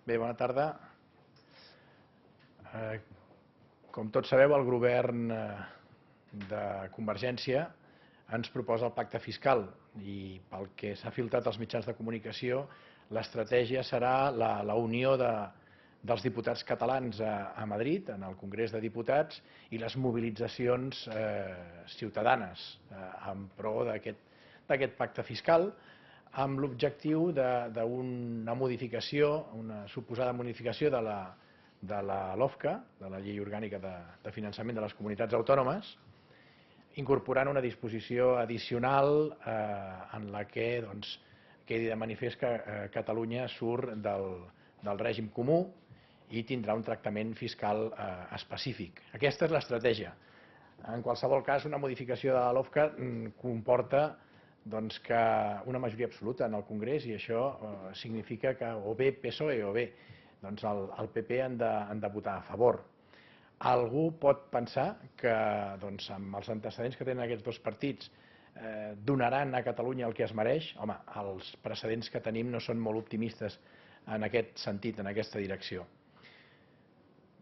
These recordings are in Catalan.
Bé, bona tarda. Com tots sabeu, el govern de Convergència ens proposa el pacte fiscal i pel que s'ha filtrat als mitjans de comunicació, l'estratègia serà la unió dels diputats catalans a Madrid, en el Congrés de Diputats, i les mobilitzacions ciutadanes en pro d'aquest pacte fiscal, amb l'objectiu d'una modificació, una suposada modificació de la LOFCA, de la Llei Orgànica de Finançament de les Comunitats Autònomes, incorporant una disposició addicional en la que quedi de manifest que Catalunya surt del règim comú i tindrà un tractament fiscal específic. Aquesta és l'estratègia. En qualsevol cas, una modificació de la LOFCA comporta que una majoria absoluta en el Congrés, i això significa que o bé PSOE o bé el PP han de votar a favor. Algú pot pensar que amb els antecedents que tenen aquests dos partits donaran a Catalunya el que es mereix. Home, els precedents que tenim no són molt optimistes en aquest sentit, en aquesta direcció.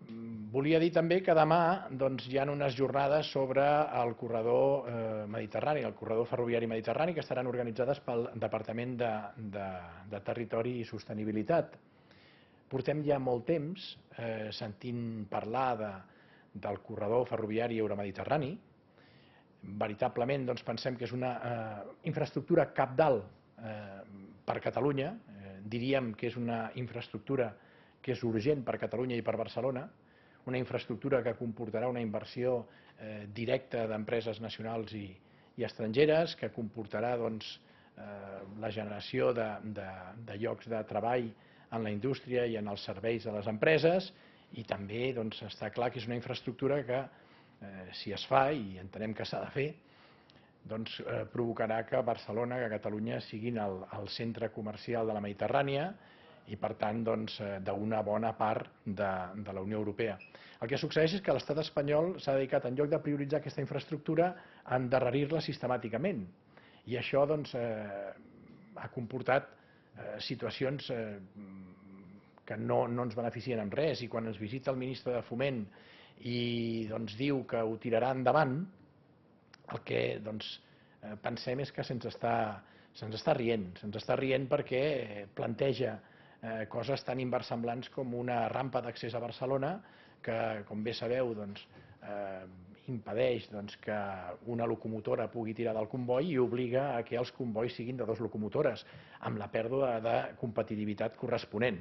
Volia dir també que demà hi ha unes jornades sobre el corredor mediterrani, el corredor ferroviari mediterrani, que estaran organitzades pel Departament de Territori i Sostenibilitat. Portem ja molt temps sentint parlar del corredor ferroviari euromediterrani. Veritablement pensem que és una infraestructura cabdal per Catalunya. Diríem que és una infraestructura que és urgent per Catalunya i per Barcelona, una infraestructura que comportarà una inversió directa d'empreses nacionals i estrangeres, que comportarà la generació de llocs de treball en la indústria i en els serveis de les empreses, i també està clar que és una infraestructura que, si es fa, i entenem que s'ha de fer, provocarà que Barcelona, que Catalunya siguin el centre comercial de la Mediterrània i, per tant, d'una bona part de la Unió Europea. El que succeeix és que l'estat espanyol s'ha dedicat, en lloc de prioritzar aquesta infraestructura, a endarrerir-la sistemàticament. I això ha comportat situacions que no ens beneficien en res. I quan ens visita el ministre de Foment i diu que ho tirarà endavant, el que pensem és que se'ns està rient. Se'ns està rient perquè planteja coses tan inversemblants com una rampa d'accés a Barcelona que, com bé sabeu, impedeix que una locomotora pugui tirar del comboi i obliga a que els combois siguin de dues locomotores, amb la pèrdua de competitivitat corresponent.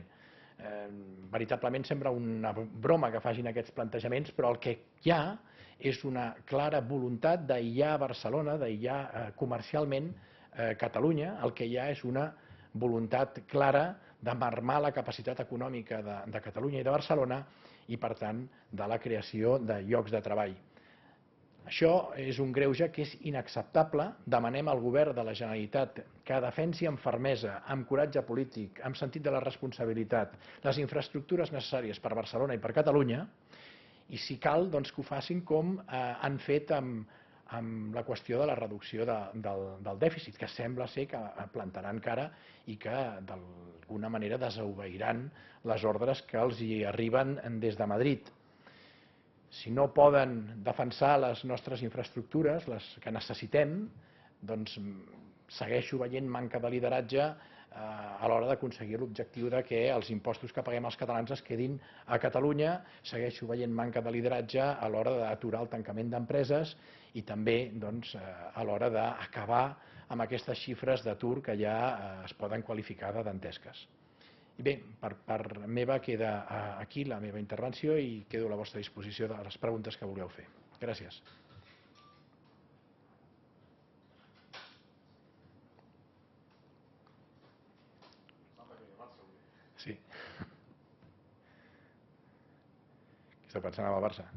Veritablement sembla una broma que facin aquests plantejaments, però el que hi ha és una clara voluntat d'aïllar Barcelona, d'aïllar comercialment Catalunya. El que hi ha és una voluntat clara de marmar la capacitat econòmica de Catalunya i de Barcelona i, per tant, de la creació de llocs de treball. Això és un greuge que és inacceptable. Demanem al govern de la Generalitat que defensi amb fermesa, amb coratge polític, amb sentit de la responsabilitat, les infraestructures necessàries per Barcelona i per Catalunya, i si cal, que ho facin com han fet amb la qüestió de la reducció del dèficit, que sembla ser que plantaran cara i que d'alguna manera desobeiran les ordres que els arriben des de Madrid. Si no poden defensar les nostres infraestructures, les que necessitem, segueixo veient manca de lideratge a l'hora d'aconseguir l'objectiu que els impostos que paguem els catalans es quedin a Catalunya. Segueixo veient manca de lideratge a l'hora d'aturar el tancament d'empreses i també a l'hora d'acabar amb aquestes xifres d'atur que ja es poden qualificar de dantesques. I bé, per part meva queda aquí la meva intervenció i quedo a la vostra disposició de les preguntes que vulgueu fer. Gràcies. Sí. Què esteu pensant amb el Barça?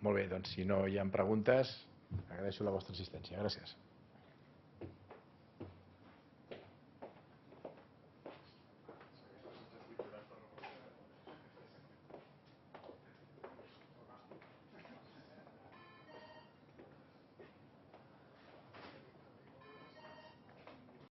Molt bé, doncs si no hi ha preguntes, agraeixo la vostra assistència. Gràcies.